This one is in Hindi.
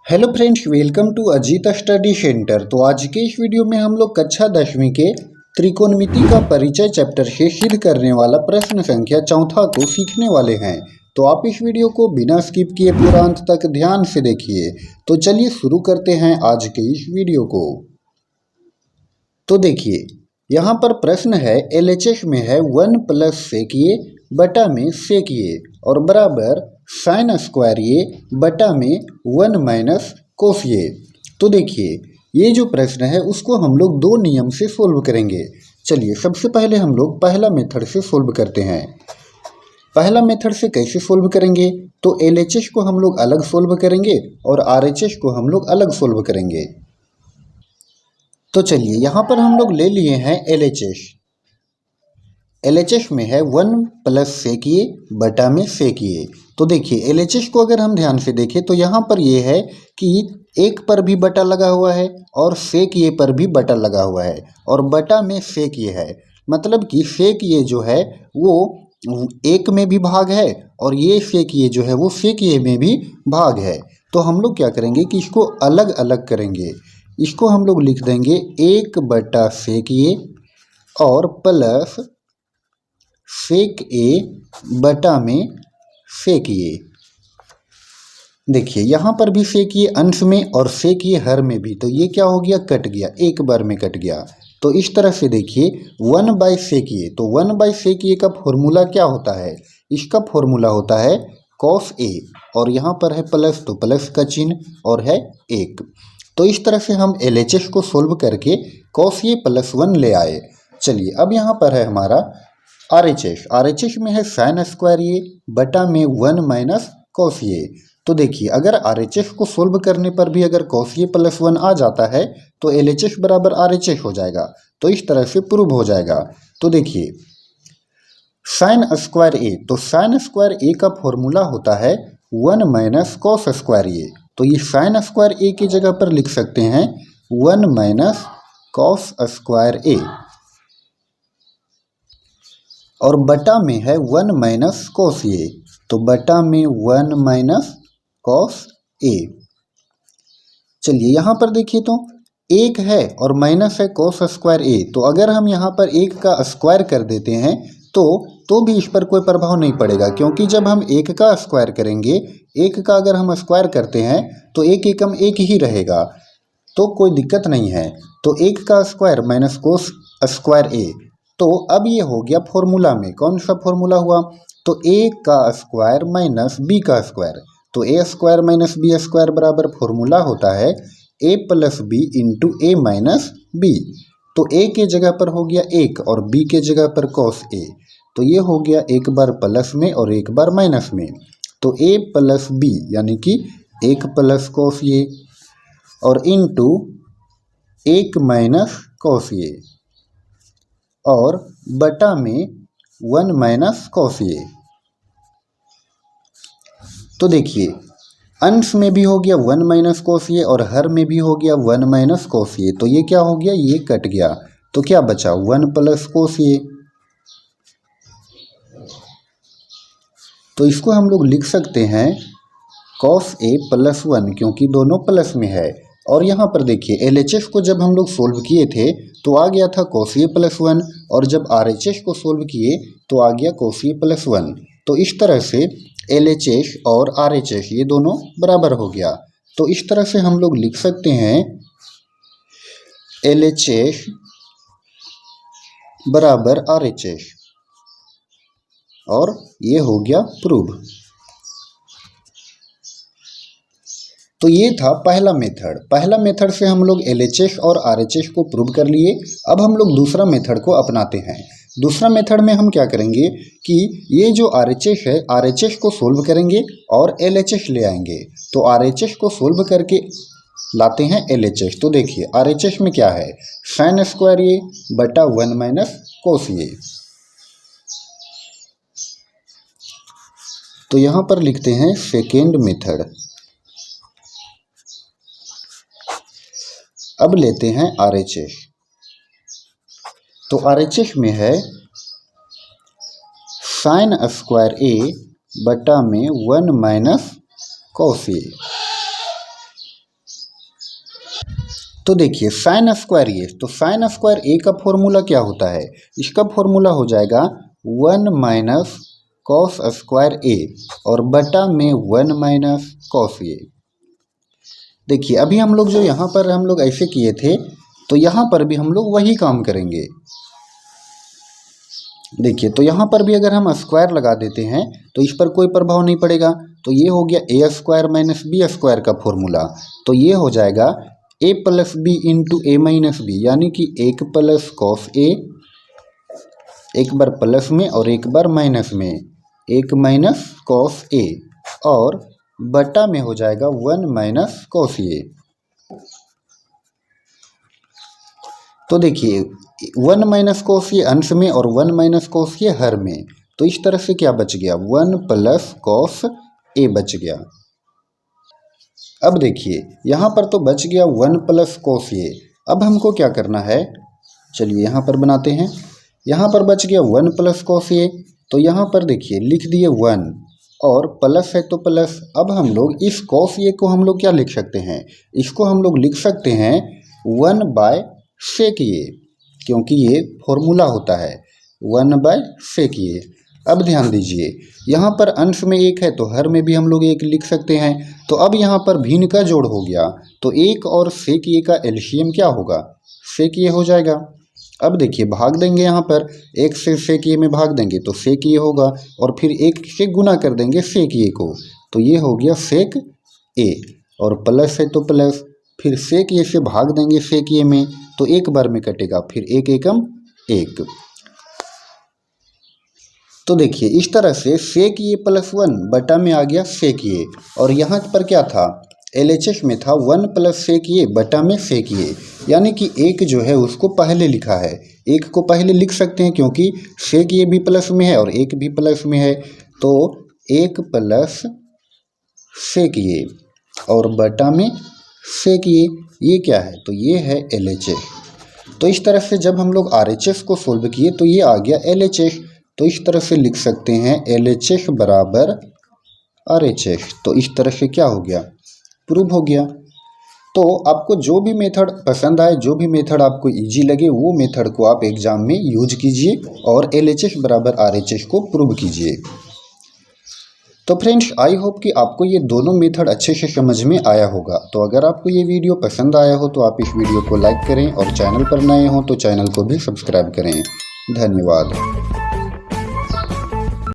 Hello friends, welcome to Ajit study centre. तो आज के इस वीडियो में हम लोग कक्षा 10वीं के त्रिकोणमिति का परिचय चैप्टर से सिद्ध करने वाला प्रश्न संख्या 4 को सीखने वाले हैं। तो आप इस वीडियो को बिना स्किप किए पूरा अंत तक ध्यान से देखिए। तो चलिए शुरू करते हैं आज के इस वीडियो को। तो देखिए, यहाँ पर प्रश्न है LHS में है 1 प्लस सेक ए बटा में सेक ए और बराबर साइन स्क्वायर ए बटा में 1 माइनस कोस ए। तो देखिए, ये जो प्रश्न है उसको हम लोग दो नियम से सोल्व करेंगे। चलिए सबसे पहले हम लोग पहला मेथड से सोल्व करते हैं। पहला मेथड से कैसे सोल्व करेंगे, तो LHS को हम लोग अलग सोल्व करेंगे और RHS को हम लोग अलग सोल्व करेंगे। तो चलिए यहाँ पर हम लोग ले लिए हैं LHS। LHS में है 1 प्लस सेक ए बटा में सेक ए। तो देखिए LHS को अगर हम ध्यान से देखें तो यहाँ पर ये है कि एक पर भी बटा लगा हुआ है और सेक ए पर भी बटा लगा हुआ है और बटा में सेक ए है। मतलब कि सेक ए जो है वो एक में भी भाग है और ये सेक ए जो है वो सेक ए में भी भाग है। तो हम लोग क्या करेंगे कि इसको अलग अलग करेंगे। इसको हम लोग लिख देंगे 1 बटा सेक ए और प्लस सेक ए बटा में सेक ए। देखिए यहाँ पर भी सेक ए अंश में और सेक ए हर में भी, तो ये क्या हो गया, कट गया, एक बार में कट गया। तो इस तरह से देखिए 1 बाई सेक ए, तो 1 बाई सेक ए का फॉर्मूला क्या होता है, इसका फॉर्मूला होता है कॉस ए और यहाँ पर है प्लस, तो प्लस का चिन्ह और है 1। तो इस तरह से हम LHS को सोल्व करके कॉस ए प्लस 1 ले आए। चलिए अब यहाँ पर है हमारा RHS में है साइन स्क्वायर ए बटा में 1 माइनस कॉस ए। तो देखिए अगर RHS को सोल्व करने पर भी अगर कॉस ए प्लस 1 आ जाता है तो LHS बराबर RHS हो जाएगा। तो इस तरह से प्रूव हो जाएगा। तो देखिए साइन स्क्वायर ए, तो साइन स्क्वायर ए का फॉर्मूला होता है 1 माइनस कॉस स्क्वायर ए। तो ये साइन स्क्वायर ए की जगह पर लिख सकते हैं 1 माइनस कॉस स्क्वायर ए और बटा में है 1 माइनस कॉस ए, तो बटा में 1 माइनस कॉस ए। चलिए यहाँ पर देखिए तो एक है और माइनस है कॉस स्क्वायर ए, तो अगर हम यहाँ पर एक का स्क्वायर कर देते हैं तो भी इस पर कोई प्रभाव नहीं पड़ेगा, क्योंकि जब हम एक का स्क्वायर करेंगे, एक का अगर हम स्क्वायर करते हैं तो एक एकम एक ही रहेगा, तो कोई दिक्कत नहीं है। तो एक का स्क्वायर माइनस कोस स्क्वायर ए, तो अब ये हो गया फॉर्मूला में, कौन सा फॉर्मूला हुआ, तो ए का स्क्वायर माइनस बी का स्क्वायर, तो ए स्क्वायर माइनस बी स्क्वायर बराबर फॉर्मूला होता है ए प्लस बी इंटू ए माइनस बी। तो ए के जगह पर हो गया 1 और बी के जगह पर कॉस ए, तो ये हो गया एक बार प्लस में और एक बार माइनस में, तो ए प्लस बी यानी कि 1 प्लस कॉस ए और इंटू 1 माइनस कॉस ए और बटा में 1 माइनस कॉस ए। तो देखिए अंश में भी हो गया 1 माइनस कॉस ए और हर में भी हो गया 1 माइनस कॉस ए, तो ये क्या हो गया, ये कट गया, तो क्या बचा 1 प्लस कॉस ए। तो इसको हम लोग लिख सकते हैं कॉस ए प्लस 1, क्योंकि दोनों प्लस में है। और यहाँ पर देखिए LHS को जब हम लोग सोल्व किए थे तो आ गया था कॉस ए प्लस 1 और जब RHS को सोल्व किए तो आ गया कॉस ए प्लस 1। तो इस तरह से LHS और RHS ये दोनों बराबर हो गया। तो इस तरह से हम लोग लिख सकते हैं LHS बराबर RHS और ये हो गया प्रूव। तो ये था पहला मेथड। पहला मेथड से हम लोग LHS और RHS को प्रूव कर लिए। अब हम लोग दूसरा मेथड को अपनाते हैं। दूसरा मेथड में हम क्या करेंगे कि ये जो RHS है, RHS को सोल्व करेंगे और LHS ले आएंगे। तो RHS को सोल्व करके लाते हैं LHS। तो देखिए RHS में क्या है, साइन स्क्वायर ए बटा 1 माइनस कोस ए। तो यहाँ पर लिखते हैं सेकेंड मेथड। अब लेते हैं RHS। तो RHS में है साइन स्क्वायर ए बटा में 1 माइनस कॉस ए। तो देखिए साइन स्क्वायर ये, तो साइन स्क्वायर ए का फॉर्मूला क्या होता है, इसका फॉर्मूला हो जाएगा 1 माइनस कॉस स्क्वायर ए और बटा में 1 माइनस कॉस ए। देखिए अभी हम लोग जो यहाँ पर हम लोग ऐसे किए थे, तो यहाँ पर भी हम लोग वही काम करेंगे। देखिए तो यहाँ पर भी अगर हम स्क्वायर लगा देते हैं तो इस पर कोई प्रभाव नहीं पड़ेगा, तो ये हो गया ए स्क्वायर माइनस बी स्क्वायर का फॉर्मूला। तो ये हो जाएगा ए प्लस बी इंटू ए माइनस बी, यानी कि एक प्लस कॉस ए, एक बार प्लस में और एक बार माइनस में, एक माइनस कॉस ए और बटा में हो जाएगा 1 माइनस कॉस ए। तो देखिए 1 माइनस कॉस ये अंश में और 1 माइनस कॉस ये हर में, तो इस तरह से क्या बच गया 1 प्लस कॉस ए बच गया। अब देखिए यहाँ पर तो बच गया 1 प्लस कॉस ए। अब हमको क्या करना है, चलिए यहाँ पर बनाते हैं। यहाँ पर बच गया 1 प्लस कॉस ए, तो यहाँ पर देखिए लिख दिए 1 और प्लस है तो प्लस। अब हम लोग इस कॉस ए को हम लोग क्या लिख सकते हैं, इसको हम लोग लिख सकते हैं 1 बाय सेक ए, क्योंकि ये फॉर्मूला होता है 1 बाय सेक ए। अब ध्यान दीजिए यहाँ पर अंश में एक है तो हर में भी हम लोग एक लिख सकते हैं। तो अब यहाँ पर भिन्न का जोड़ हो गया, तो एक और सेक ए का एलसीएम क्या होगा, सेक ए हो जाएगा। अब देखिए भाग देंगे, यहाँ पर एक से सेक ए में भाग देंगे तो सेक ए होगा और फिर एक से गुना कर देंगे सेक ए को, तो ये हो गया सेक ए और प्लस है तो प्लस, फिर सेक ए से भाग देंगे सेक ए में तो एक बार में कटेगा, फिर एक एकम एक। तो देखिए इस तरह से सेक ए प्लस 1 बटा में आ गया सेक ए, और यहाँ पर क्या था LHS में था 1 प्लस सेक ए बटा में सेक ए, यानी कि एक जो है उसको पहले लिखा है, एक को पहले लिख सकते हैं क्योंकि सेक ए भी प्लस में है और एक भी प्लस में है, तो एक प्लस सेक ए और बटा में सेक ए, ये क्या है, तो ये है LHS। तो इस तरह से जब हम लोग RHS को सोल्व किए तो ये आ गया LHS, तो इस तरह से लिख सकते हैं LHS बराबर RHS। तो इस तरह से क्या हो गया, प्रूव हो गया। तो आपको जो भी मेथड पसंद आए, जो भी मेथड आपको इजी लगे, वो मेथड को आप एग्जाम में यूज कीजिए और LHS बराबर RHS को प्रूव कीजिए। तो फ्रेंड्स आई होप कि आपको ये दोनों मेथड अच्छे से समझ में आया होगा। तो अगर आपको ये वीडियो पसंद आया हो तो आप इस वीडियो को लाइक करें और चैनल पर नए हों तो चैनल को भी सब्सक्राइब करें। धन्यवाद।